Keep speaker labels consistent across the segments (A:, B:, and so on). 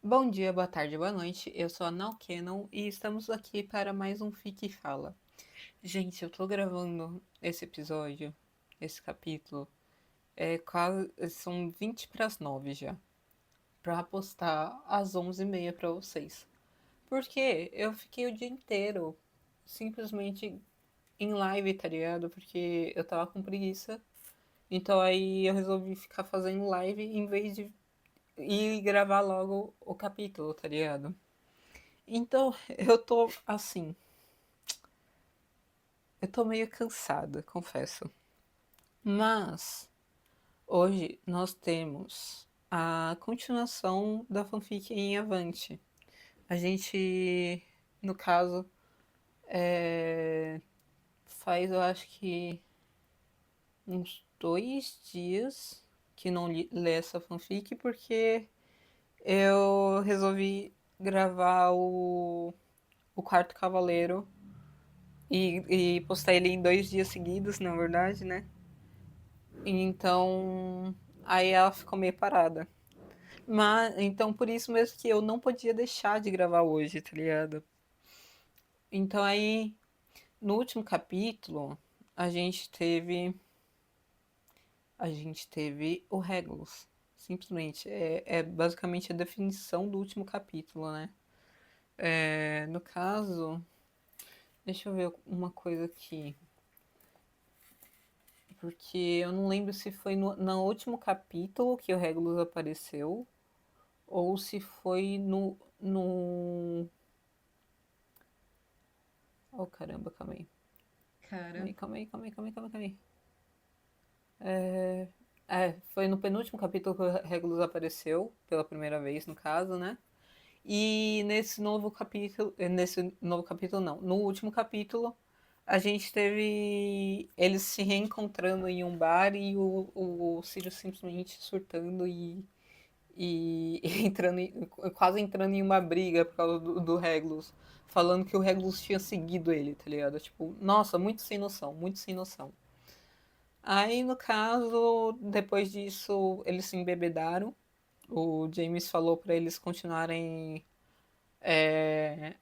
A: Bom dia, boa tarde, boa noite. Eu sou a Nau Cannon e estamos aqui para mais um Fique e Fala. Gente, eu tô gravando esse episódio, esse capítulo, quase são 20 para as 9 já, pra postar às 11h30 para vocês. Porque eu fiquei o dia inteiro simplesmente em live, tá ligado? Porque eu tava com preguiça. Então aí eu resolvi ficar fazendo live em vez de ir gravar logo o capítulo, tá ligado? Então, eu tô assim, eu tô meio cansada, confesso. Mas hoje nós temos a continuação da fanfic em Avante. A gente, no caso, faz eu acho que uns 2 dias que não lê essa fanfic porque eu resolvi gravar o Quarto Cavaleiro e postar ele em 2 dias seguidos, na verdade, né? Então, aí ela ficou meio parada. Mas, então por isso mesmo que eu não podia deixar de gravar hoje, tá ligado? Então aí, no último capítulo, a gente teve a gente teve o Regulus. Simplesmente, é basicamente a definição do último capítulo, né? No caso, deixa eu ver uma coisa aqui. Porque eu não lembro se foi no último capítulo que o Regulus apareceu ou se foi no. Oh, caramba, calma aí.
B: Cara,
A: Calma aí. Foi no penúltimo capítulo que o Regulus apareceu, pela primeira vez, no caso, né? E nesse novo capítulo não, no último capítulo, a gente teve eles se reencontrando em um bar e o Sirius simplesmente surtando e quase entrando em uma briga por causa do Regulus, falando que o Regulus tinha seguido ele, tá ligado? Tipo, nossa, muito sem noção, muito sem noção. Aí, no caso, depois disso, eles se embebedaram. O James falou pra eles continuarem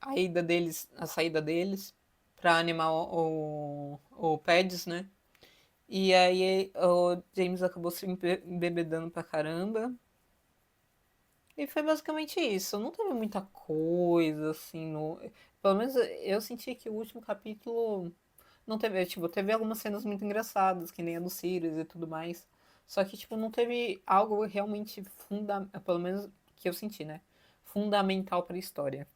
A: a saída deles, pra animar o Pads, né? E aí o James acabou se embebedando pra caramba. E foi basicamente isso. Não teve muita coisa, assim, no. Pelo menos eu senti que o último capítulo não teve. Tipo, teve algumas cenas muito engraçadas, que nem a do Sirius e tudo mais. Só que, tipo, não teve algo realmente pelo menos que eu senti, né? Fundamental pra história.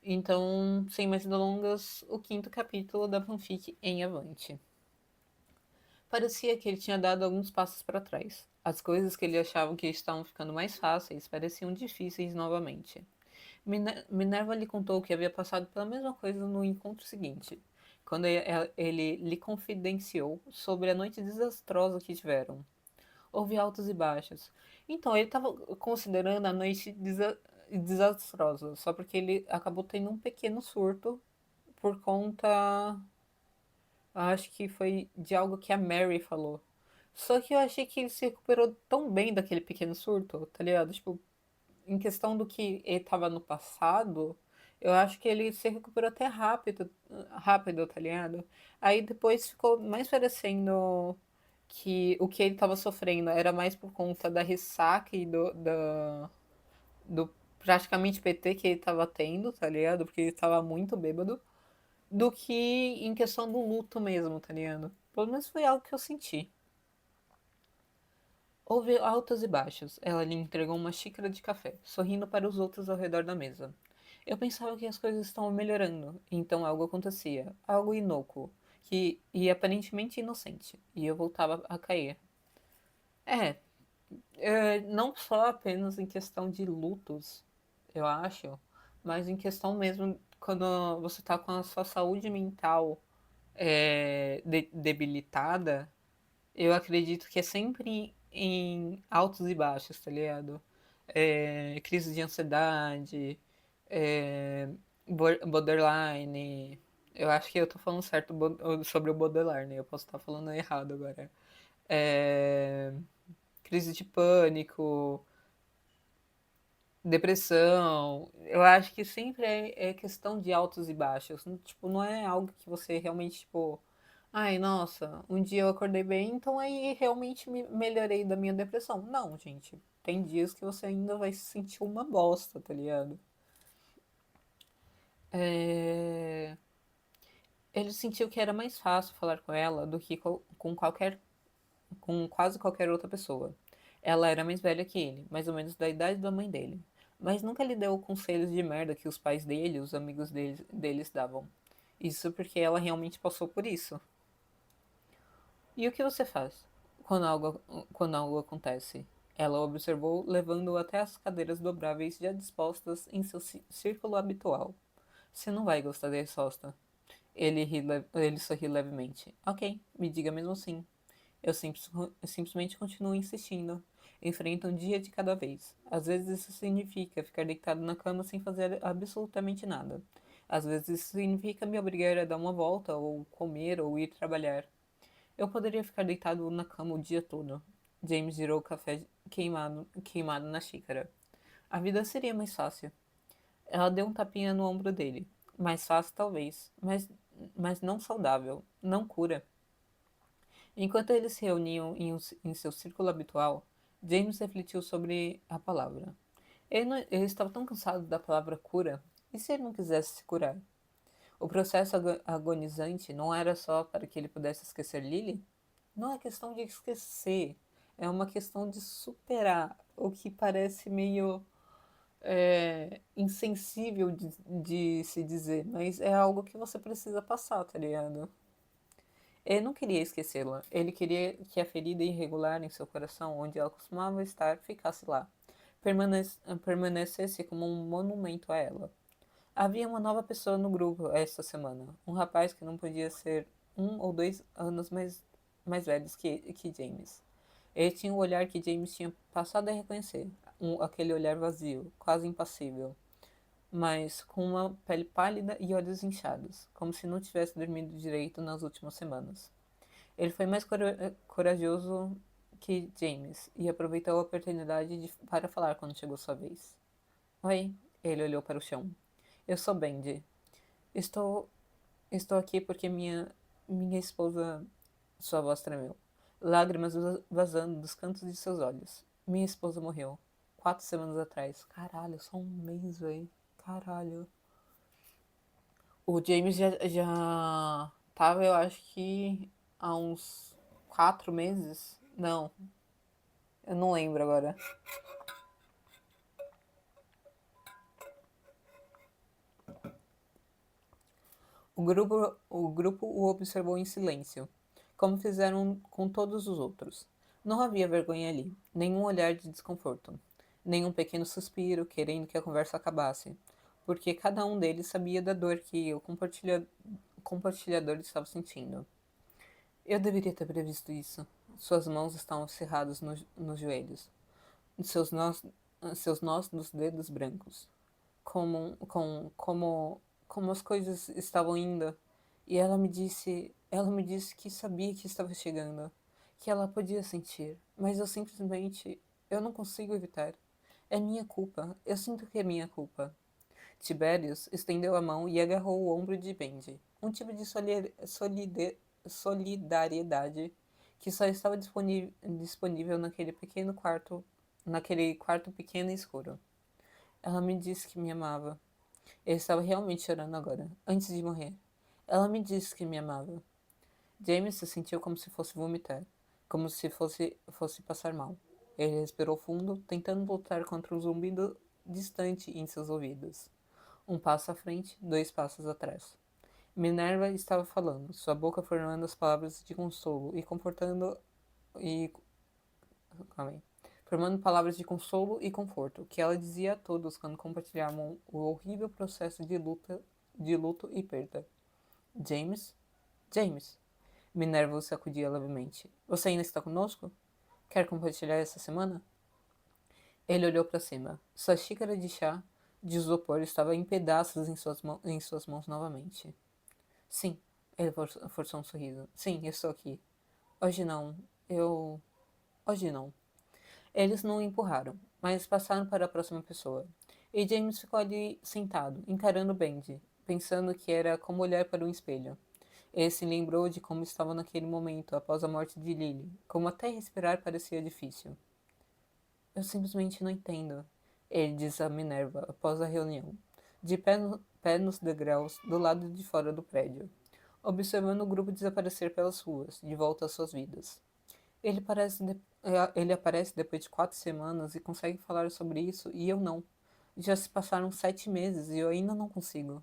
A: Então, sem mais delongas, o quinto capítulo da fanfic em Avante. Parecia que ele tinha dado alguns passos para trás. As coisas que ele achava que estavam ficando mais fáceis pareciam difíceis novamente. Minerva lhe contou que havia passado pela mesma coisa no encontro seguinte, quando ele lhe confidenciou sobre a noite desastrosa que tiveram. Houve altos e baixos. Então, ele estava considerando a noite desastrosa, só porque ele acabou tendo um pequeno surto por conta, acho que foi de algo que a Mary falou. Só que eu achei que ele se recuperou tão bem daquele pequeno surto, tá ligado? Tipo, em questão do que ele tava no passado, eu acho que ele se recuperou até rápido, tá ligado? Aí depois ficou mais parecendo que o que ele tava sofrendo era mais por conta da ressaca e do praticamente PT que ele tava tendo, tá ligado? Porque ele tava muito bêbado, do que em questão do luto mesmo, tá ligado? Pelo menos foi algo que eu senti. Houve altos e baixos. Ela lhe entregou uma xícara de café, sorrindo para os outros ao redor da mesa. Eu pensava que as coisas estavam melhorando, então algo acontecia, algo inócuo, e aparentemente inocente, e eu voltava a cair. É, não só apenas em questão de lutos, eu acho, mas em questão mesmo quando você tá com a sua saúde mental debilitada, eu acredito que é sempre em altos e baixos, tá ligado? Crise de ansiedade, é, borderline. Eu acho que eu tô falando certo sobre o borderline, eu posso estar falando errado agora. É, crise de pânico. Depressão, eu acho que sempre é questão de altos e baixos. Tipo, não é algo que você realmente, tipo, ai, nossa, um dia eu acordei bem, então aí realmente me melhorei da minha depressão. Não, gente. Tem dias que você ainda vai se sentir uma bosta, tá ligado? É... Ele sentiu que era mais fácil falar com ela do que com quase qualquer outra pessoa. Ela era mais velha que ele, mais ou menos da idade da mãe dele. Mas nunca lhe deu conselhos de merda que os pais dele, os amigos deles davam. Isso porque ela realmente passou por isso. E o que você faz quando algo acontece? Ela observou, levando-o até as cadeiras dobráveis já dispostas em seu círculo habitual. Você não vai gostar da resposta. Ele sorriu levemente. Ok, me diga mesmo assim. Eu simplesmente continuo insistindo. Enfrento um dia de cada vez. Às vezes isso significa ficar deitado na cama sem fazer absolutamente nada. Às vezes isso significa me obrigar a dar uma volta, ou comer, ou ir trabalhar. Eu poderia ficar deitado na cama o dia todo. James girou o café queimado na xícara. A vida seria mais fácil. Ela deu um tapinha no ombro dele. Mais fácil, talvez, mas não saudável. Não cura. Enquanto eles se reuniam em seu círculo habitual, James refletiu sobre a palavra. Ele estava tão cansado da palavra cura, e se ele não quisesse se curar? O processo agonizante não era só para que ele pudesse esquecer Lily? Não é questão de esquecer, é uma questão de superar, o que parece meio insensível de se dizer, mas é algo que você precisa passar, tá ligado? Ele não queria esquecê-la. Ele queria que a ferida irregular em seu coração, onde ela costumava estar, ficasse lá. Permanecesse como um monumento a ela. Havia uma nova pessoa no grupo esta semana. Um rapaz que não podia ser 1 ou 2 anos mais velhos que James. Ele tinha o olhar que James tinha passado a reconhecer. Aquele olhar vazio, quase impassível, mas com uma pele pálida e olhos inchados, como se não tivesse dormido direito nas últimas semanas. Ele foi mais corajoso que James e aproveitou a oportunidade para falar quando chegou sua vez. Oi, ele olhou para o chão. Eu sou Bendy. Estou, estou aqui porque minha esposa. Sua voz tremeu. Lágrimas vazando dos cantos de seus olhos. Minha esposa morreu. 4 semanas atrás. Caralho, só um mês, velho. Caralho. O James já tava, eu acho que há uns 4 meses. Não, eu não lembro agora. O grupo o observou em silêncio, como fizeram com todos os outros. Não havia vergonha ali, nenhum olhar de desconforto, nenhum pequeno suspiro querendo que a conversa acabasse, porque cada um deles sabia da dor que o compartilhador estava sentindo. Eu deveria ter previsto isso. Suas mãos estavam cerradas nos joelhos, seus nós dos dedos brancos. Como as coisas estavam indo. E ela me disse que sabia que estava chegando, que ela podia sentir, mas eu não consigo evitar. É minha culpa, eu sinto que é minha culpa. Tiberius estendeu a mão e agarrou o ombro de Benji, um tipo de solidariedade que só estava disponível naquele quarto pequeno e escuro. Ela me disse que me amava. Eu estava realmente chorando agora, antes de morrer. Ela me disse que me amava. James se sentiu como se fosse vomitar, como se fosse passar mal. Ele respirou fundo, tentando lutar contra o zumbido distante em seus ouvidos. Um passo à frente, 2 passos atrás. Minerva estava falando, sua boca formando as palavras de consolo e confortando e calma aí, formando palavras de consolo e conforto, que ela dizia a todos quando compartilhavam o horrível processo de luto e perda. James? James? Minerva o sacudia levemente. Você ainda está conosco? Quer compartilhar essa semana? Ele olhou para cima. Sua xícara de chá de isopor estava em pedaços em suas mãos novamente. Sim, ele forçou um sorriso. Sim, eu estou aqui. Hoje não. Hoje não. Eles não o empurraram. mas passaram para a próxima pessoa. E James ficou ali sentado, encarando Bendy, pensando que era como olhar para um espelho. Ele se lembrou de como estava naquele momento, após a morte de Lily, como até respirar parecia difícil. Eu simplesmente não entendo, ele disse a Minerva após a reunião, de pé nos degraus do lado de fora do prédio, observando o grupo desaparecer pelas ruas, de volta às suas vidas. Ele aparece depois de 4 semanas e consegue falar sobre isso, e eu não. Já se passaram 7 meses e eu ainda não consigo.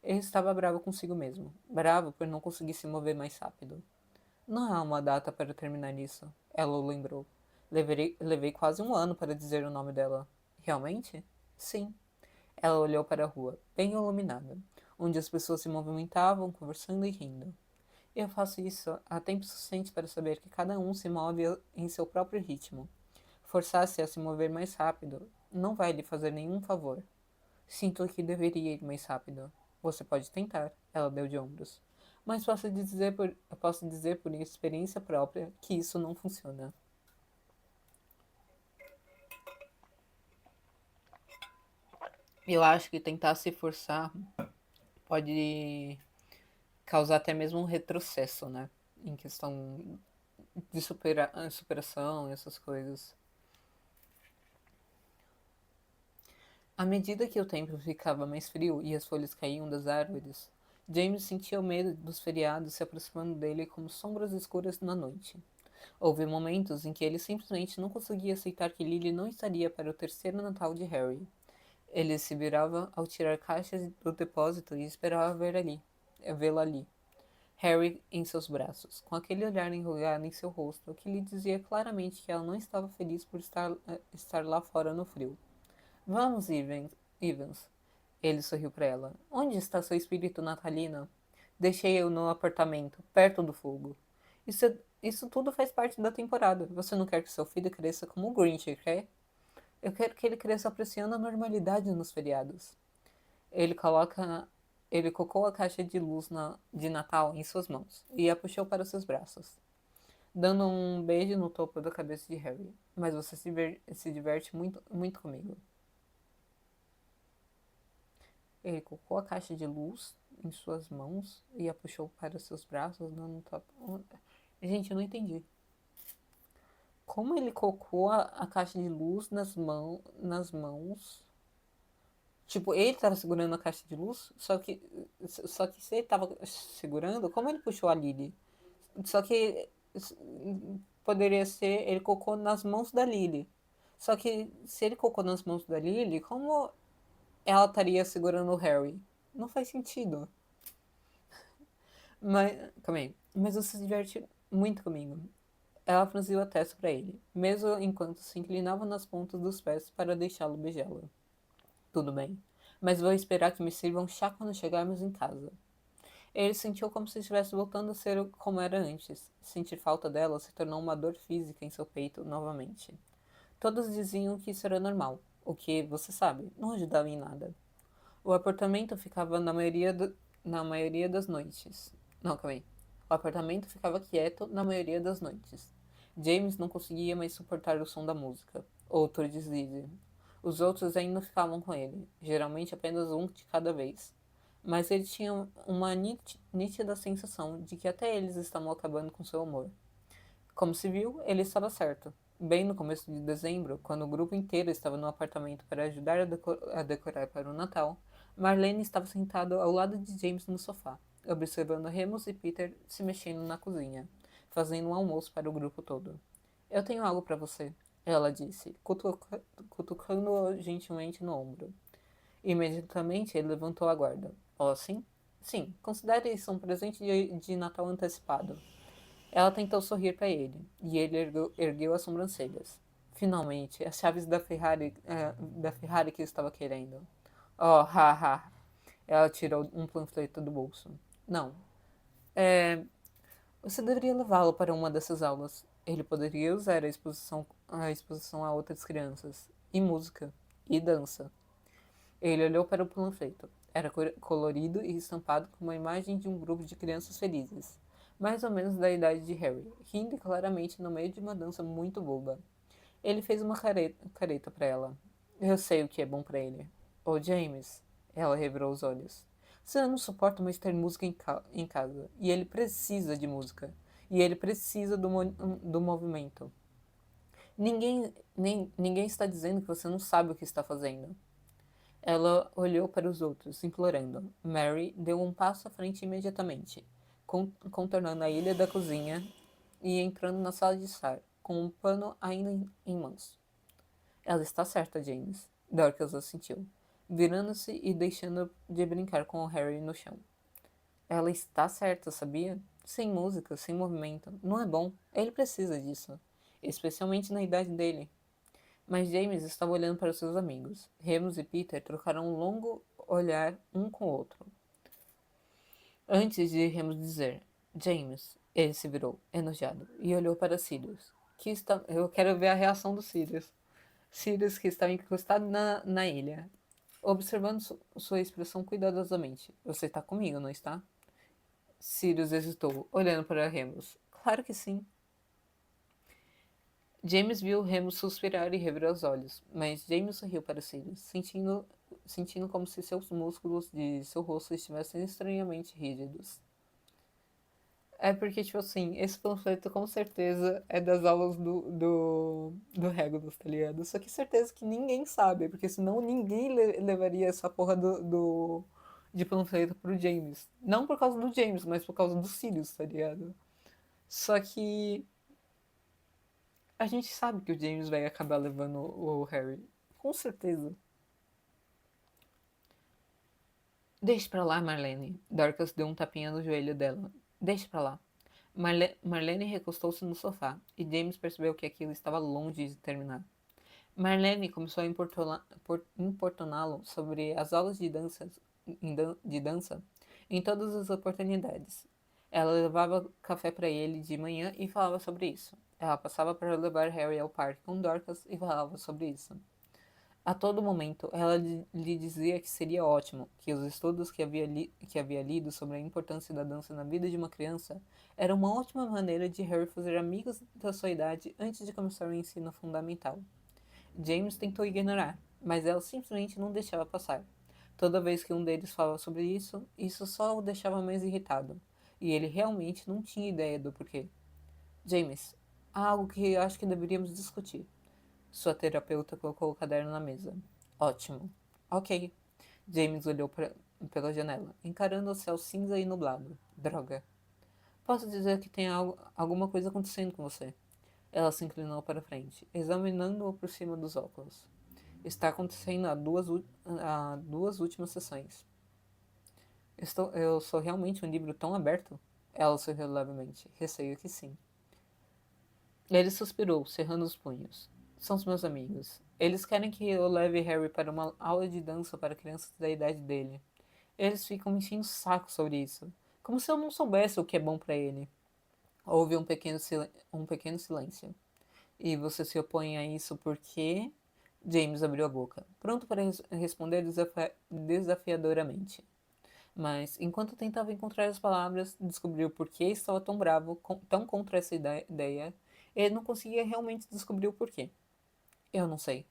A: Ele estava bravo consigo mesmo, bravo por não conseguir se mover mais rápido. Não há uma data para terminar isso, ela o lembrou. Levei quase um ano para dizer o nome dela. Realmente? Sim. Ela olhou para a rua, bem iluminada, onde as pessoas se movimentavam, conversando e rindo. Eu faço isso há tempo suficiente para saber que cada um se move em seu próprio ritmo. Forçar-se a se mover mais rápido não vai lhe fazer nenhum favor. Sinto que deveria ir mais rápido. Você pode tentar, ela deu de ombros. Mas posso dizer por experiência própria que isso não funciona. Eu acho que tentar se forçar pode causar até mesmo um retrocesso, né? Em questão de superação e essas coisas. À medida que o tempo ficava mais frio e as folhas caíam das árvores, James sentia o medo dos feriados se aproximando dele como sombras escuras na noite. Houve momentos em que ele simplesmente não conseguia aceitar que Lily não estaria para o terceiro Natal de Harry. Ele se virava ao tirar caixas do depósito e esperava vê-la ali. Harry em seus braços, com aquele olhar enrugado em seu rosto que lhe dizia claramente que ela não estava feliz por estar lá fora no frio. Vamos, Evans. Ele sorriu para ela. Onde está seu espírito natalino? Deixei-o no apartamento, perto do fogo. Isso, isso tudo faz parte da temporada. Você não quer que seu filho cresça como o Grinch, quer? Eu quero que ele cresça apreciando a normalidade nos feriados. Ele coloca. Ele colocou a caixa de luz de Natal em suas mãos e a puxou para seus braços, dando um beijo no topo da cabeça de Harry. Mas você se diverte muito, muito comigo. Ele colocou a caixa de luz em suas mãos e a puxou para seus braços, dando um tapa. Gente, eu não entendi. Como ele colocou a caixa de luz nas mãos. Tipo, ele estava segurando a caixa de luz, só que se ele estava segurando, como ele puxou a Lily? Só que poderia ser, ele colocou nas mãos da Lily. Só que se ele colocou nas mãos da Lily, como ela estaria segurando o Harry? Não faz sentido. Mas, calma aí. Mas você se diverte muito comigo. Ela franziu a testa para ele, mesmo enquanto se inclinava nas pontas dos pés para deixá-lo beijá-la. Tudo bem, mas vou esperar que me sirvam chá quando chegarmos em casa. Ele sentiu como se estivesse voltando a ser como era antes. Sentir falta dela se tornou uma dor física em seu peito novamente. Todos diziam que isso era normal, o que, você sabe, não ajudava em nada. O apartamento ficava na maioria das noites. Não, calma aí. O apartamento ficava quieto na maioria das noites. James não conseguia mais suportar o som da música. Outro dizia. Os outros ainda ficavam com ele, geralmente apenas um de cada vez. Mas ele tinha uma nítida sensação de que até eles estavam acabando com seu humor. Como se viu, ele estava certo. Bem no começo de dezembro, quando o grupo inteiro estava no apartamento para ajudar a decorar para o Natal, Marlene estava sentada ao lado de James no sofá, observando Remus e Peter se mexendo na cozinha, fazendo um almoço para o grupo todo. Eu tenho algo para você, ela disse, cutucando-o gentilmente no ombro. Imediatamente ele levantou a guarda. Oh, sim? Sim, considere isso um presente de Natal antecipado. Ela tentou sorrir para ele, e ele ergueu as sobrancelhas. Finalmente, as chaves da Ferrari que eu estava querendo. Oh, haha. Ela tirou um panfleto do bolso. Não. É, você deveria levá-lo para uma dessas aulas. Ele poderia usar a exposição a outras crianças. E música. E dança. Ele olhou para o panfleto. Era colorido e estampado com uma imagem de um grupo de crianças felizes, mais ou menos da idade de Harry, rindo claramente no meio de uma dança muito boba. Ele fez uma careta para ela. Eu sei o que é bom para ele. Ô, James. Ela revirou os olhos. Você não suporta mais ter música em casa. E ele precisa de música. E ele precisa do movimento. Ninguém está dizendo que você não sabe o que está fazendo. Ela olhou para os outros, implorando. Mary deu um passo à frente imediatamente, contornando a ilha da cozinha e entrando na sala de estar, com um pano ainda em mãos. Ela está certa, James. Dorcas assentiu, virando-se e deixando de brincar com o Harry no chão. Ela está certa, sabia? Sem música, sem movimento, não é bom. Ele precisa disso, especialmente na idade dele. Mas James estava olhando para seus amigos. Remus e Peter trocaram um longo olhar um com o outro. Antes de Remus dizer, James, ele se virou, enojado, e olhou para Sirius. Eu quero ver a reação do Sirius. Sirius, que estava encostado na ilha, observando sua expressão cuidadosamente. Você está comigo, não está? Sirius hesitou, olhando para Remus. Claro que sim. James viu Remus suspirar e revirar os olhos, mas James sorriu para Sirius, sentindo como se seus músculos de seu rosto estivessem estranhamente rígidos. É porque, tipo assim, esse panfleto com certeza é das aulas do Regulus, tá ligado? Só que certeza que ninguém sabe, porque senão ninguém levaria essa porra de panfleto pro James. Não por causa do James, mas por causa do Sirius, tá ligado? Só que a gente sabe que o James vai acabar levando o Harry. Com certeza. Deixe pra lá, Marlene. Dorcas deu um tapinha no joelho dela. Deixe pra lá. Marlene recostou-se no sofá, e James percebeu que aquilo estava longe de terminar. Marlene começou a importuná-lo sobre as aulas de dança em todas as oportunidades. Ela levava café para ele de manhã e falava sobre isso. Ela passava para levar Harry ao parque com Dorcas e falava sobre isso. A todo momento, ela lhe dizia que seria ótimo, que os estudos que havia lido sobre a importância da dança na vida de uma criança era uma ótima maneira de Harry fazer amigos da sua idade antes de começar o ensino fundamental. James tentou ignorar, mas ela simplesmente não deixava passar. Toda vez que um deles falava sobre isso, isso só o deixava mais irritado, e ele realmente não tinha ideia do porquê. James, há algo que eu acho que deveríamos discutir. Sua terapeuta colocou o caderno na mesa. Ótimo. Ok. James olhou pela janela, encarando o céu cinza e nublado. Droga. Posso dizer que tem alguma coisa acontecendo com você. Ela se inclinou para frente, examinando-o por cima dos óculos. Está acontecendo há duas últimas sessões. Eu sou realmente um livro tão aberto? Ela sorriu levemente. Receio que sim. Ele suspirou, cerrando os punhos. São os meus amigos. Eles querem que eu leve Harry para uma aula de dança para crianças da idade dele. Eles ficam me enchendo o saco sobre isso. Como se eu não soubesse o que é bom para ele. Houve um pequeno silêncio. E você se opõe a isso porque... James abriu a boca, pronto para responder desafiadoramente. Mas, enquanto tentava encontrar as palavras, descobriu por que estava tão bravo, tão contra essa ideia. Ele não conseguia realmente descobrir o porquê. Eu não sei.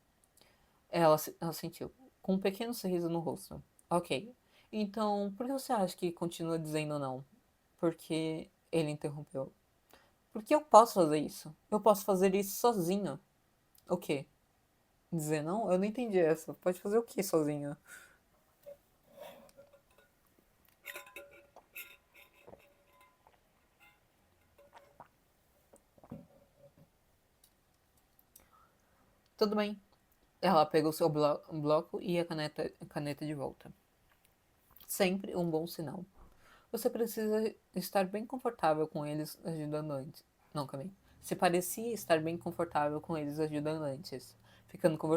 A: Ela sentiu, com um pequeno sorriso no rosto. Ok. Então, por que você acha que continua dizendo não? Porque ele interrompeu. Porque eu posso fazer isso. Eu posso fazer isso sozinho. O quê? Dizer não? Eu não entendi essa. Pode fazer o que sozinho? Tudo bem. Ela pegou seu bloco e a caneta de volta. Sempre um bom sinal. Você precisa estar bem confortável com eles ajudando antes. Não, Camille. Você parecia estar bem confortável com eles ajudando antes. Ficando com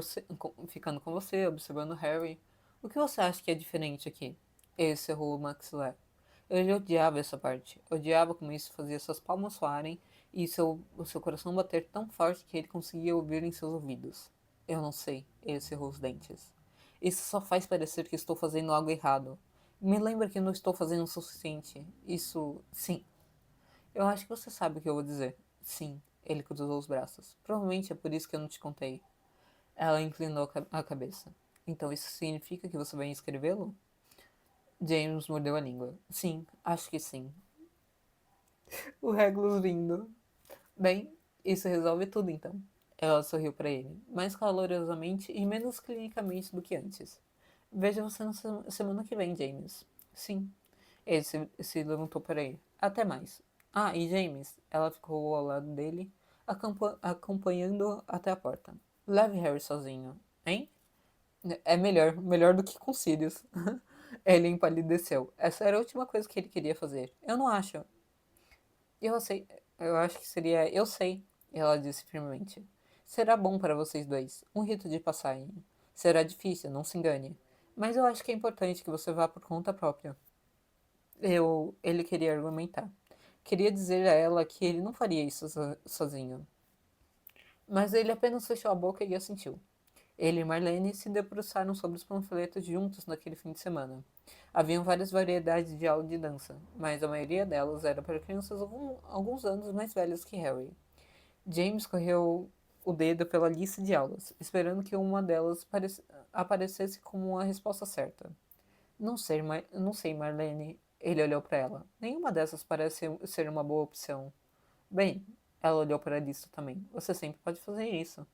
A: você, observando Harry. O que você acha que é diferente aqui? Ele cerrou o maxilar. Eu odiava essa parte. Odiava como isso fazia suas palmas soarem e o seu coração bater tão forte que ele conseguia ouvir em seus ouvidos. Eu não sei. Ele cerrou os dentes. Isso só faz parecer que estou fazendo algo errado. Me lembra que não estou fazendo o suficiente. Isso, sim. Eu acho que você sabe o que eu vou dizer. Sim. Ele cruzou os braços. Provavelmente é por isso que eu não te contei. Ela inclinou a cabeça. Então isso significa que você vai inscrevê-lo? James mordeu a língua. Sim, acho que sim. O Regulus rindo. Bem, isso resolve tudo então. Ela sorriu para ele, mais calorosamente e menos clinicamente do que antes. Veja você na semana que vem, James. Sim. Ele se levantou para ir. Até mais. Ah, e James, ela ficou ao lado dele, acompanhando até a porta. Leve Harry sozinho, hein? É melhor do que com Sirius. Ele empalideceu. Essa era a última coisa que ele queria fazer. Eu não acho. Eu sei. Eu acho que seria. Eu sei, ela disse firmemente. Será bom para vocês dois. Um rito de passagem. Será difícil, não se engane. Mas eu acho que é importante que você vá por conta própria. Ele queria argumentar. Queria dizer a ela que ele não faria isso sozinho. Mas ele apenas fechou a boca e assentiu. Ele e Marlene se debruçaram sobre os panfletos juntos naquele fim de semana. Haviam várias variedades de aula de dança, mas a maioria delas era para crianças alguns anos mais velhas que Harry. James correu o dedo pela lista de aulas, esperando que uma delas aparecesse como a resposta certa. Não sei, Marlene. Ele olhou para ela. Nenhuma dessas parece ser uma boa opção. Bem, ela olhou para a lista também. Você sempre pode fazer isso.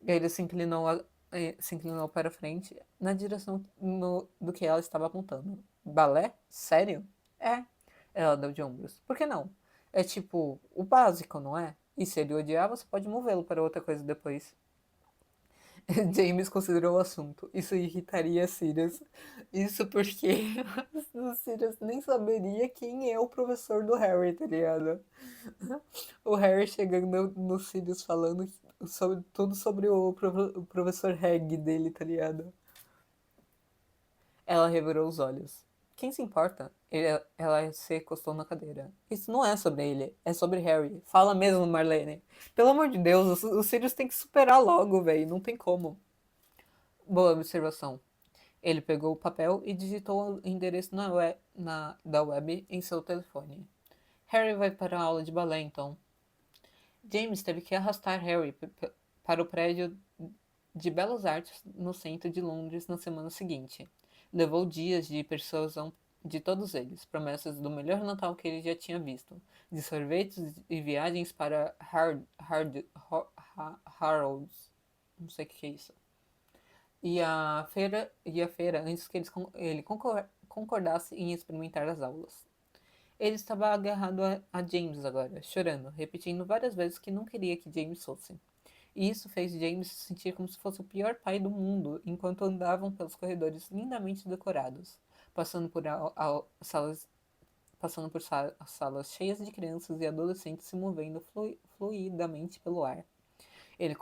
A: E aí ele se inclinou para frente, na direção do que ela estava apontando. Balé? Sério? É. Ela deu de ombros. Por que não? É tipo, o básico, não é? E se ele odiar, você pode movê-lo para outra coisa depois. James considerou o assunto. Isso irritaria Sirius. Isso porque o Sirius nem saberia quem é o professor do Harry, tá ligado? O Harry chegando no Sirius falando sobre, tudo sobre o professor Hag dele, tá ligado? Ela revirou os olhos. Quem se importa? Ela se recostou na cadeira. Isso não é sobre ele, é sobre Harry. Fala mesmo, Marlene. Pelo amor de Deus, o Sirius tem que superar logo, velho. Não tem como. Boa observação. Ele pegou o papel e digitou o endereço da web em seu telefone. Harry vai para a aula de balé, então. James teve que arrastar Harry para o prédio de Belas Artes no centro de Londres na semana seguinte. Levou dias de persuasão de todos eles, promessas do melhor Natal que ele já tinha visto, de sorvetes e viagens para Harrods, não sei o que é isso, e a feira antes que ele concordasse em experimentar as aulas. Ele estava agarrado a James agora, chorando, repetindo várias vezes que não queria que James fosse. E isso fez James se sentir como se fosse o pior pai do mundo enquanto andavam pelos corredores lindamente decorados, passando por salas, salas cheias de crianças e adolescentes se movendo fluidamente pelo ar. Ele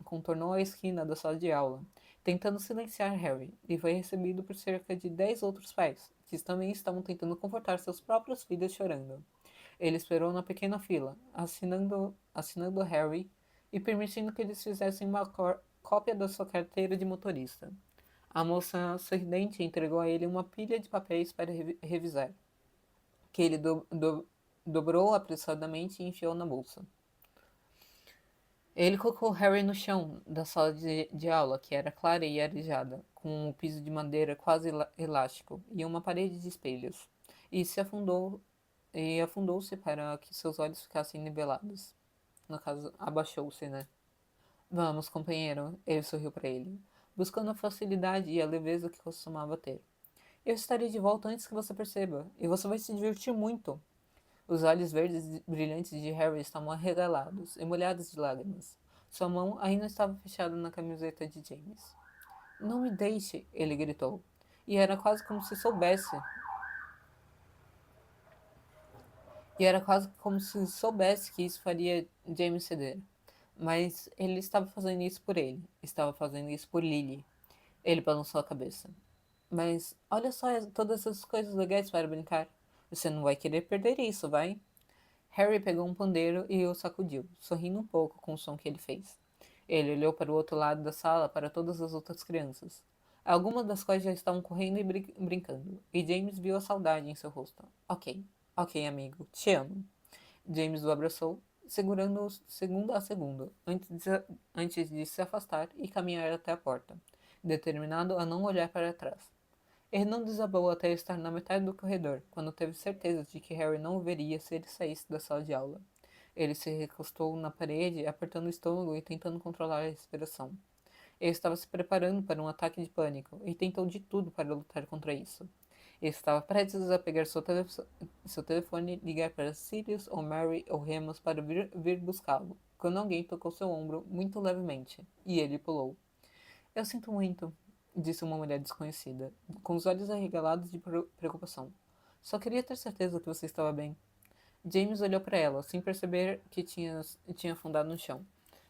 A: contornou a esquina da sala de aula, tentando silenciar Harry, e foi recebido por cerca de 10 outros pais, que também estavam tentando confortar seus próprios filhos chorando. Ele esperou na pequena fila, assinando Harry e permitindo que eles fizessem uma cópia da sua carteira de motorista. A moça sorridente entregou a ele uma pilha de papéis para revisar, que ele dobrou apressadamente e enfiou na bolsa. Ele colocou Harry no chão da sala de aula, que era clara e arejada, com um piso de madeira quase elástico e uma parede de espelhos, e afundou-se para que seus olhos ficassem nivelados. No caso, abaixou-se, né? Vamos, companheiro, ele sorriu para ele, buscando a facilidade e a leveza que costumava ter. Eu estarei de volta antes que você perceba, e você vai se divertir muito. Os olhos verdes brilhantes de Harry estavam arregalados e molhados de lágrimas. Sua mão ainda estava fechada na camiseta de James. Não me deixe, ele gritou. E era quase como se soubesse. E era quase como se soubesse que isso faria James ceder. Mas ele estava fazendo isso por ele. Estava fazendo isso por Lily. Ele balançou a cabeça. Mas olha só todas essas coisas legais para brincar. Você não vai querer perder isso, vai? Harry pegou um pandeiro e o sacudiu, sorrindo um pouco com o som que ele fez. Ele olhou para o outro lado da sala para todas as outras crianças, algumas das quais já estavam correndo e brincando, e James viu a saudade em seu rosto. Ok, amigo, te amo. James o abraçou segurando-o segundo a segundo, antes de se afastar e caminhar até a porta, determinado a não olhar para trás. Ele não desabou até estar na metade do corredor, quando teve certeza de que Harry não o veria se ele saísse da sala de aula. Ele se recostou na parede, apertando o estômago e tentando controlar a respiração. Ele estava se preparando para um ataque de pânico e tentou de tudo para lutar contra isso. Ele estava prestes a pegar seu telefone e ligar para Sirius ou Mary ou Remus para vir buscá-lo, quando alguém tocou seu ombro muito levemente, e ele pulou. Eu sinto muito, disse uma mulher desconhecida, com os olhos arregalados de preocupação. Só queria ter certeza que você estava bem. James olhou para ela, sem perceber que tinha afundado no chão.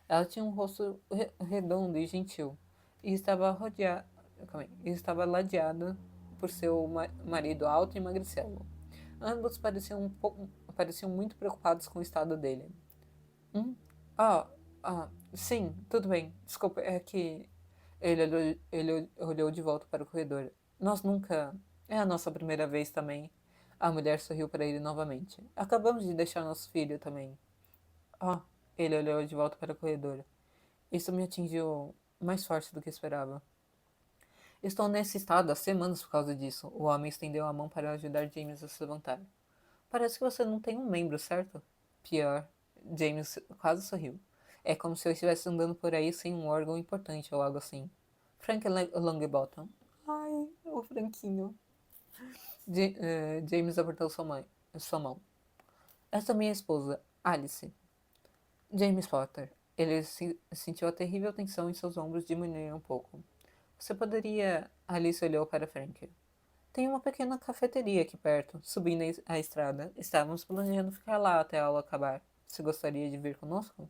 A: Ela tinha um rosto redondo e gentil, e estava rodeada, e estava ladeada por seu marido alto e magricelo. Ambos pareciam muito preocupados com o estado dele. Hum? Ah, sim, tudo bem. Desculpa, é que ele olhou de volta para o corredor. Nós nunca. É a nossa primeira vez também. A mulher sorriu para ele novamente. Acabamos de deixar nosso filho também. Ah, ele olhou de volta para o corredor. Isso me atingiu mais forte do que esperava. Estou nesse estado há semanas por causa disso. O homem estendeu a mão para ajudar James a se levantar. Parece que você não tem um membro, certo? Pior. James quase sorriu. É como se eu estivesse andando por aí sem um órgão importante ou algo assim. Frank Longbottom. Ai, o Franquinho. James apertou sua mão. Essa é minha esposa, Alice. James Potter. Ele sentiu a terrível tensão em seus ombros diminuir um pouco. Você poderia. Alice olhou para Frank. Tem uma pequena cafeteria aqui perto, subindo a estrada. Estávamos planejando ficar lá até a aula acabar. Você gostaria de vir conosco?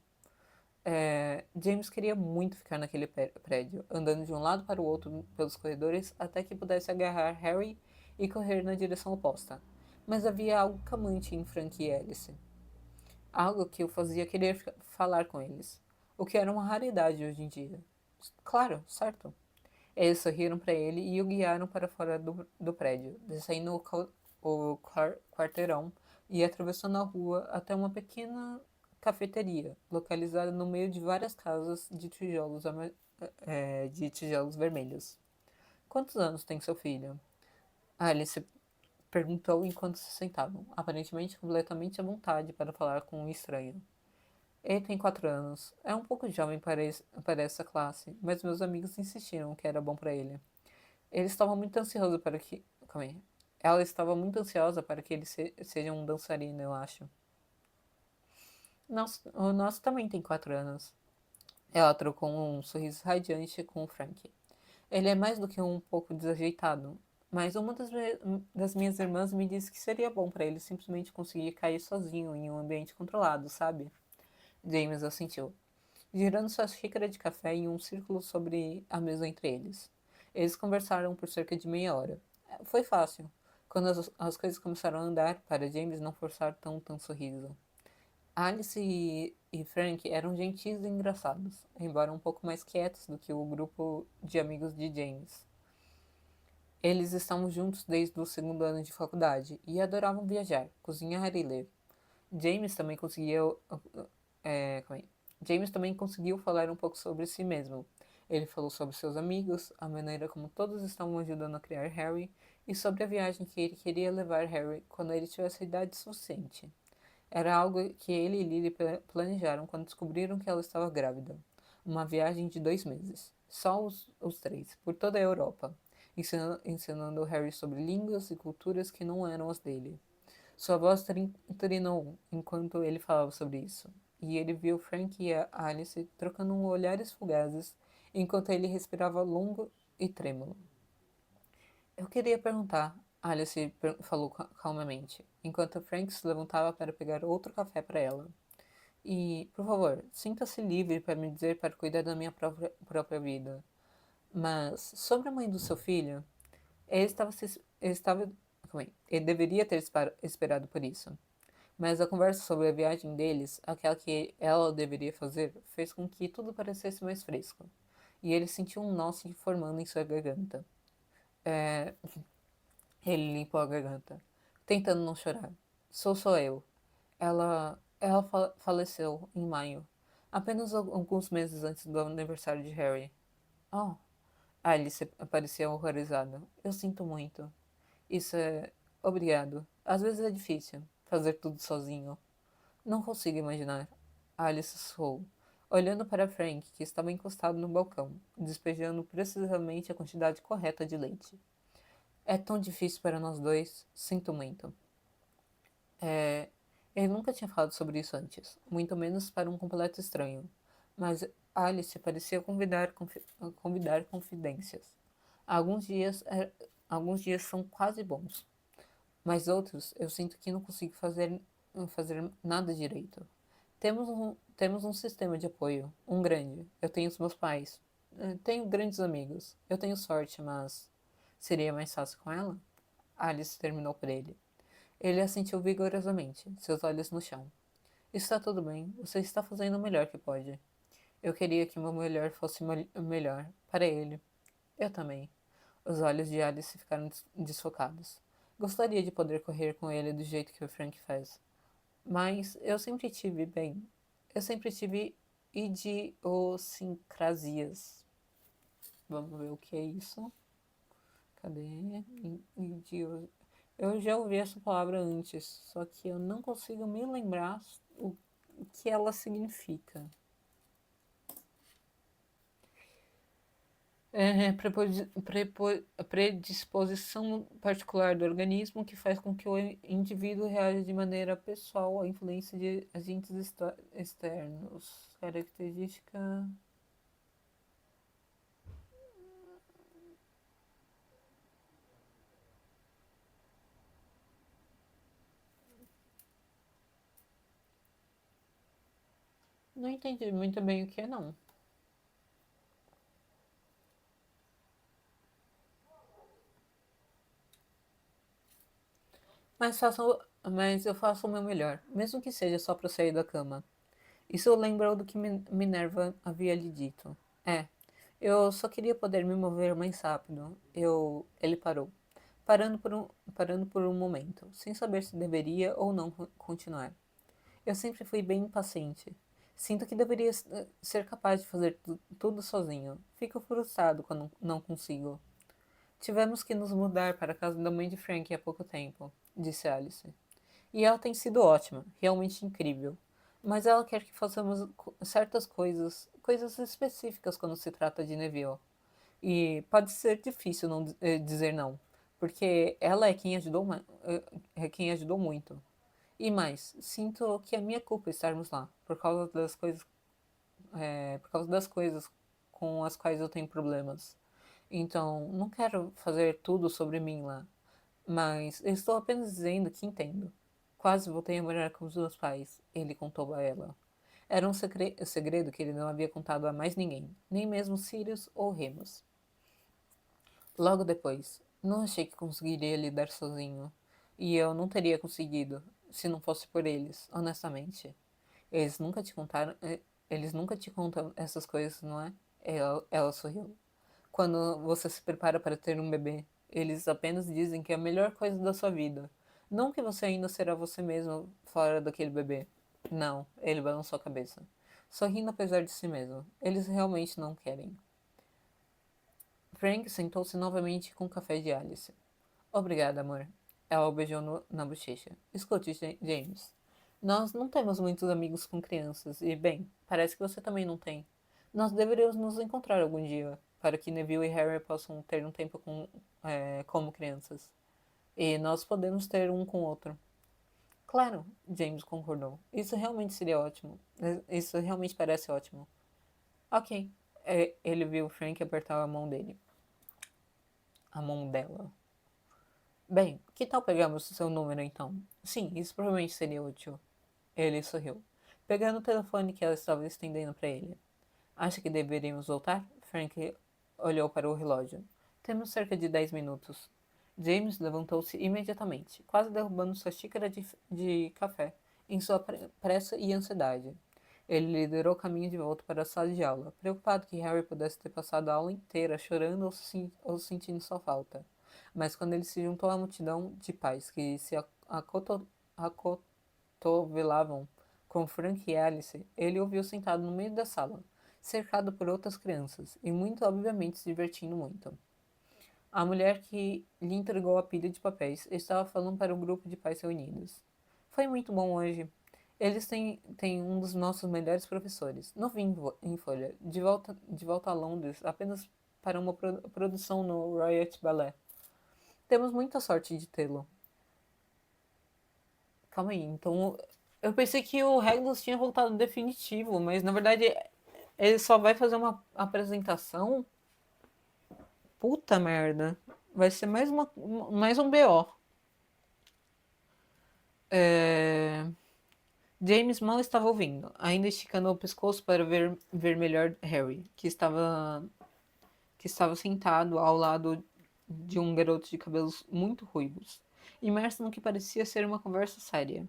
A: James queria muito ficar naquele prédio, andando de um lado para o outro pelos corredores até que pudesse agarrar Harry e correr na direção oposta. Mas havia algo camante em Frank e Alice. Algo que o fazia querer falar com eles. O que era uma raridade hoje em dia. Claro, certo. Eles sorriram para ele e o guiaram para fora do prédio, descendo quarteirão e atravessando a rua até uma pequena cafeteria, localizada no meio de várias casas de tijolos vermelhos. Quantos anos tem seu filho? Alice perguntou enquanto se sentavam, aparentemente completamente à vontade para falar com um estranho. Ele tem 4 anos. É um pouco jovem para essa classe, mas meus amigos insistiram que era bom para ele. Ele estava muito ansioso para que. Calma aí. Ela estava muito ansiosa para que ele seja um dançarino, eu acho. O nosso também tem 4 anos. Ela trocou um sorriso radiante com o Frank. Ele é mais do que um pouco desajeitado, mas uma das minhas irmãs me disse que seria bom para ele simplesmente conseguir cair sozinho em um ambiente controlado, sabe? James assentiu, girando sua xícara de café em um círculo sobre a mesa entre eles. Eles conversaram por cerca de meia hora. Foi fácil, quando as coisas começaram a andar, para James não forçar tanto sorriso. Alice e Frank eram gentis e engraçados, embora um pouco mais quietos do que o grupo de amigos de James. Eles estavam juntos desde o segundo ano de faculdade e adoravam viajar, cozinhar e ler. James também conseguiu. Calma aí. James também conseguiu falar um pouco sobre si mesmo. Ele falou sobre seus amigos, a maneira como todos estavam ajudando a criar Harry e sobre a viagem que ele queria levar Harry quando ele tivesse idade suficiente. Era algo que ele e Lily planejaram quando descobriram que ela estava grávida. Uma viagem de 2 meses. Só os três, por toda a Europa, ensinando Harry sobre línguas e culturas que não eram as dele. Sua voz trinou enquanto ele falava sobre isso, e ele viu Frank e a Alice trocando olhares fugazes enquanto ele respirava longo e trêmulo. Eu queria perguntar, Alice falou calmamente, enquanto Frank se levantava para pegar outro café para ela. E, por favor, sinta-se livre para me dizer para cuidar da minha própria vida. Mas, sobre a mãe do seu filho, ele estava, calma aí, ele deveria ter esperado por isso. Mas a conversa sobre a viagem deles, aquela que ela deveria fazer, fez com que tudo parecesse mais fresco. E ele sentiu um nó se formando em sua garganta. É, ele limpou a garganta, tentando não chorar. Sou só eu. Ela faleceu em maio, apenas alguns meses antes do aniversário de Harry. Oh, Alice parecia horrorizada. Eu sinto muito. Isso é. Obrigado. Às vezes é difícil fazer tudo sozinho. Não consigo imaginar. Alice sussurrou, olhando para Frank, que estava encostado no balcão, despejando precisamente a quantidade correta de leite. É tão difícil para nós dois. Sinto muito. É, ele nunca tinha falado sobre isso antes, muito menos para um completo estranho. Mas Alice parecia convidar confidências. Alguns dias, alguns dias são quase bons, mas outros eu sinto que não consigo fazer nada direito. Temos um sistema de apoio, um grande. Eu tenho os meus pais. Tenho grandes amigos. Eu tenho sorte, mas seria mais fácil com ela? Alice terminou por ele. Ele assentiu vigorosamente, seus olhos no chão. Está tudo bem, você está fazendo o melhor que pode. Eu queria que meu melhor fosse melhor para ele. Eu também. Os olhos de Alice ficaram desfocados. Gostaria de poder correr com ele do jeito que o Frank faz. Mas eu sempre tive, bem, eu sempre tive idiosincrasias. Vamos ver o que é isso. Cadê? Idio... Eu já ouvi essa palavra antes, só que eu não consigo me lembrar o que ela significa. É predisposição particular do organismo que faz com que o indivíduo reaja de maneira pessoal à influência de agentes externos. Característica. Não entendi muito bem o que é, não. Mas eu faço o meu melhor, mesmo que seja só para sair da cama. Isso lembrou do que Minerva havia lhe dito. É, eu só queria poder me mover mais rápido. Ele parou, parando por um momento, sem saber se deveria ou não continuar. Eu sempre fui bem impaciente. Sinto que deveria ser capaz de fazer tudo sozinho. Fico frustrado quando não consigo. Tivemos que nos mudar para a casa da mãe de Frank há pouco tempo, disse Alice. E ela tem sido ótima, realmente incrível. Mas ela quer que façamos certas coisas específicas quando se trata de Neville. E pode ser difícil não dizer não, porque ela é quem ajudou muito. E mais, sinto que é minha culpa estarmos lá, por causa das coisas com as quais eu tenho problemas. Então, não quero fazer tudo sobre mim lá, mas eu estou apenas dizendo que entendo. Quase voltei a morar com os meus pais, ele contou a ela. Era um segredo que ele não havia contado a mais ninguém, nem mesmo Sirius ou Remus. Logo depois, não achei que conseguiria lidar sozinho. E eu não teria conseguido, se não fosse por eles, honestamente. Eles nunca te contaram, eles nunca te contam essas coisas, não é? Ela sorriu. Quando você se prepara para ter um bebê, eles apenas dizem que é a melhor coisa da sua vida. Não que você ainda será você mesmo fora daquele bebê. Não, ele balançou a cabeça. Sorrindo apesar de si mesmo. Eles realmente não querem. Frank sentou-se novamente com o café de Alice. Obrigada, amor. Ela o beijou na bochecha. Escute, James. Nós não temos muitos amigos com crianças, e, bem, parece que você também não tem. Nós deveríamos nos encontrar algum dia, para que Neville e Harry possam ter um tempo como crianças. E nós podemos ter um com o outro. Claro, James concordou. Isso realmente seria ótimo. Isso realmente parece ótimo. Ok. Ele viu Frank apertar a mão dele. A mão dela. Bem, que tal pegarmos o seu número então? Sim, isso provavelmente seria útil. Ele sorriu, pegando o telefone que ela estava estendendo para ele. Acha que deveríamos voltar? Frank olhou para o relógio. Temos cerca de 10 minutos. James levantou-se imediatamente, quase derrubando sua xícara de café, em sua pressa e ansiedade. Ele liderou o caminho de volta para a sala de aula, preocupado que Harry pudesse ter passado a aula inteira chorando ou sentindo sua falta. Mas quando ele se juntou à multidão de pais que se acotovelavam com Frank e Alice, ele o viu sentado no meio da sala, cercado por outras crianças, e muito obviamente se divertindo muito. A mulher que lhe entregou a pilha de papéis estava falando para o grupo de pais reunidos. Foi muito bom hoje. Eles têm um dos nossos melhores professores. Novinho em folha, de volta a Londres, apenas para uma produção no Royal Ballet. Temos muita sorte de tê-lo. Calma aí, então eu pensei que o Regulus tinha voltado definitivo, mas na verdade ele só vai fazer uma apresentação. Puta merda. Vai ser mais um BO. É... James mal estava ouvindo, ainda esticando o pescoço para ver melhor Harry, que estava sentado ao lado de um garoto de cabelos muito ruivos, imerso no que parecia ser uma conversa séria.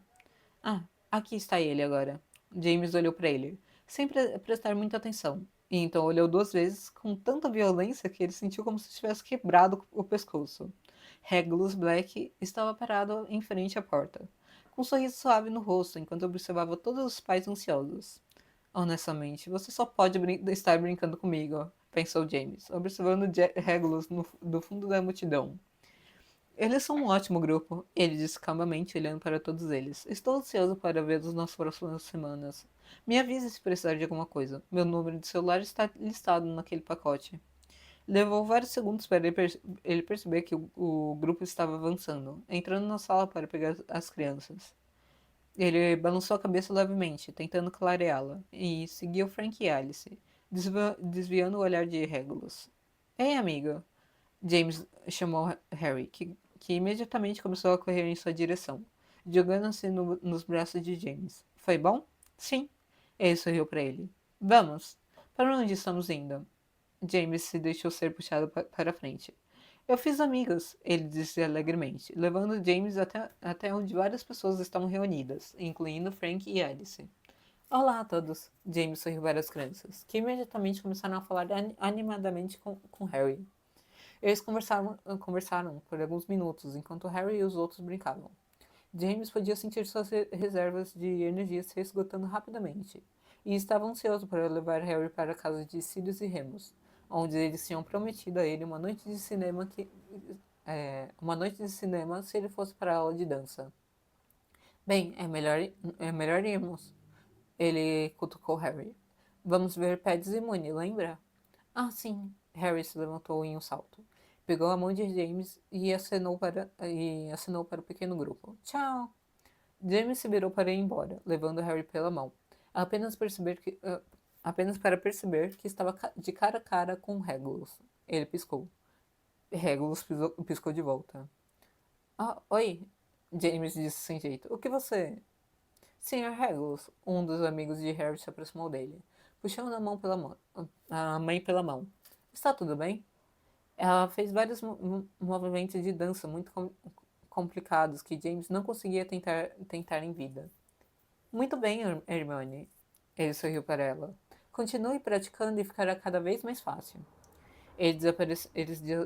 A: Ah, aqui está ele agora. James olhou para ele, sem prestar muita atenção, e então olhou 2 vezes com tanta violência que ele sentiu como se tivesse quebrado o pescoço. Regulus Black estava parado em frente à porta, com um sorriso suave no rosto enquanto observava todos os pais ansiosos. Honestamente, você só pode estar brincando comigo, pensou James, observando Regulus do fundo da multidão. Eles são um ótimo grupo, ele disse calmamente, olhando para todos eles. Estou ansioso para vê-los nas próximas semanas. Me avise se precisar de alguma coisa. Meu número de celular está listado naquele pacote. Levou vários segundos para ele perceber que o grupo estava avançando, entrando na sala para pegar as crianças. Ele balançou a cabeça levemente, tentando clareá-la, e seguiu Frank e Alice, desviando o olhar de Regulus. Ei, amigo! James chamou Harry, que imediatamente começou a correr em sua direção, jogando-se nos braços de James. Foi bom? Sim. Ele sorriu para ele. Vamos. Para onde estamos indo? James se deixou ser puxado para frente. Eu fiz amigos, ele disse alegremente, levando James até onde várias pessoas estavam reunidas, incluindo Frank e Alice. Olá a todos, James sorriu para as crianças, que imediatamente começaram a falar animadamente com Harry. Eles conversaram por alguns minutos, enquanto Harry e os outros brincavam. James podia sentir suas reservas de energia se esgotando rapidamente, e estava ansioso para levar Harry para a casa de Sirius e Remus, onde eles tinham prometido a ele uma noite de cinema se ele fosse para a aula de dança. Bem, é melhor irmos. Ele cutucou Harry. Vamos ver Pads e Mooney, lembra? Ah, sim. Harry se levantou em um salto. Pegou a mão de James e acenou para o pequeno grupo. Tchau! James se virou para ir embora, levando Harry pela mão. Apenas para perceber que estava de cara a cara com Regulus. Ele piscou. Regulus piscou de volta. Ah, oi, James disse sem jeito. O que você... Senhor Regulus, um dos amigos de Harry se aproximou dele, puxando a mãe pela mão. Está tudo bem? Ela fez vários movimentos de dança muito complicados que James não conseguia tentar em vida. Muito bem, Hermione. Ele sorriu para ela. Continue praticando e ficará cada vez mais fácil. Eles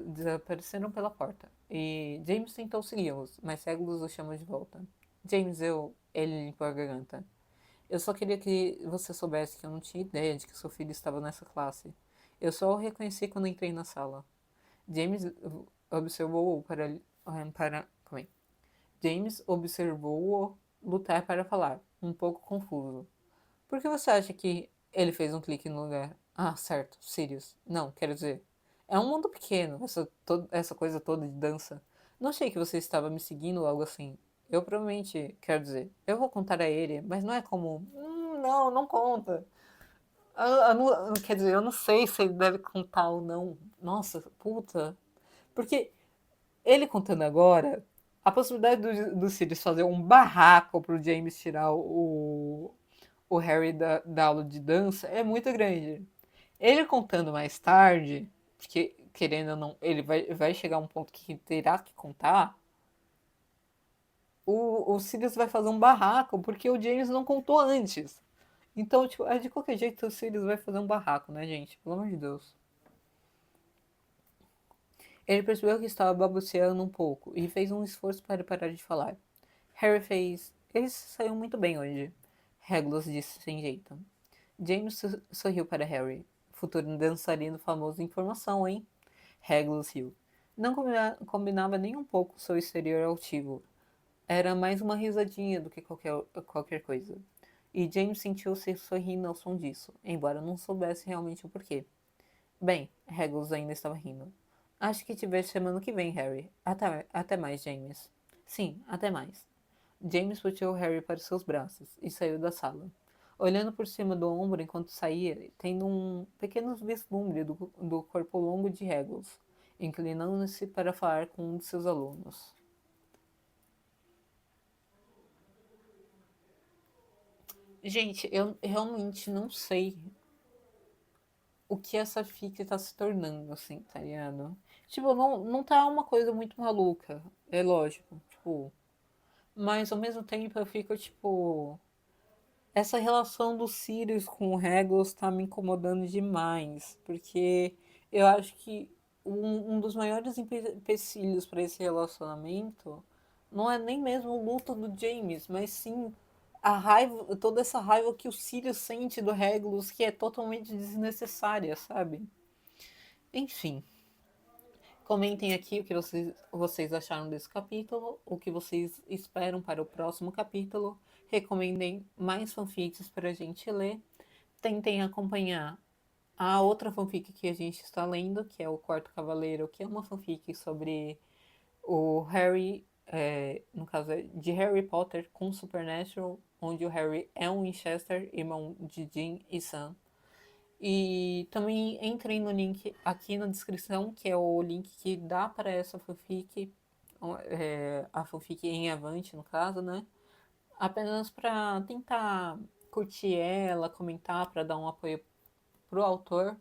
A: desapareceram pela porta, e James tentou segui-los, mas Regulus o chamou de volta. James, Ele limpou a garganta. Eu só queria que você soubesse que eu não tinha ideia de que seu filho estava nessa classe. Eu só o reconheci quando entrei na sala. James observou-o Calma aí. James observou-o lutar para falar, um pouco confuso. Por que você acha que ele fez um clique no lugar? Ah, certo, Sirius. Não, quero dizer. É um mundo pequeno, essa coisa toda de dança. Não achei que você estava me seguindo ou algo assim. Eu provavelmente, quero dizer, eu vou contar a ele, mas não é comum. Não, não conta. Quer dizer, eu não sei se ele deve contar ou não. Nossa, puta. Porque ele contando agora, a possibilidade do Sirius fazer um barraco pro James tirar o Harry da aula de dança é muito grande. Ele contando mais tarde, porque querendo ou não, ele vai chegar a um ponto que terá que contar. O Sirius vai fazer um barraco porque o James não contou antes. Então, tipo, de qualquer jeito o Sirius vai fazer um barraco, né, gente? Pelo amor de Deus. Ele percebeu que estava balbuciando um pouco e fez um esforço para parar de falar. Harry fez. Eles saíram muito bem hoje. Regulus disse sem jeito. James sorriu para Harry. Futuro dançarino famoso em formação, hein? Regulus riu. Não combinava nem um pouco seu exterior altivo. Era mais uma risadinha do que qualquer coisa. E James sentiu-se sorrindo ao som disso, embora não soubesse realmente o porquê. Bem, Regulus ainda estava rindo. Acho que te vejo semana que vem, Harry. Até mais, James. Sim, até mais. James puxou Harry para os seus braços e saiu da sala, olhando por cima do ombro enquanto saía, tendo um pequeno vislumbre do corpo longo de Regulus, inclinando-se para falar com um de seus alunos. Gente, eu realmente não sei o que essa fic tá se tornando, assim, tá ligado? Tipo, não tá uma coisa muito maluca, é lógico, tipo. Mas ao mesmo tempo eu fico, tipo. Essa relação do Sirius com o Regulus tá me incomodando demais, porque eu acho que um dos maiores empecilhos para esse relacionamento não é nem mesmo o luto do James, mas sim a raiva, toda essa raiva que o Sirius sente do Regulus, que é totalmente desnecessária, sabe? Enfim, comentem aqui o que vocês acharam desse capítulo, o que vocês esperam para o próximo capítulo. Recomendem mais fanfics para a gente ler. Tentem acompanhar a outra fanfic que a gente está lendo, que é o Quarto Cavaleiro, que é uma fanfic sobre o Harry, no caso é de Harry Potter com Supernatural, onde o Harry é um Winchester, irmão de Jean e Sam. E também entrem no link aqui na descrição, que é o link que dá para essa fanfic, a fanfic em Avante, no caso, né? Apenas para tentar curtir ela, comentar, para dar um apoio pro autor.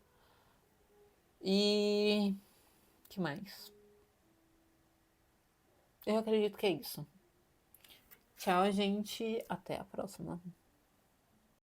A: E que mais? Eu acredito que é isso. Tchau, gente. Até a próxima.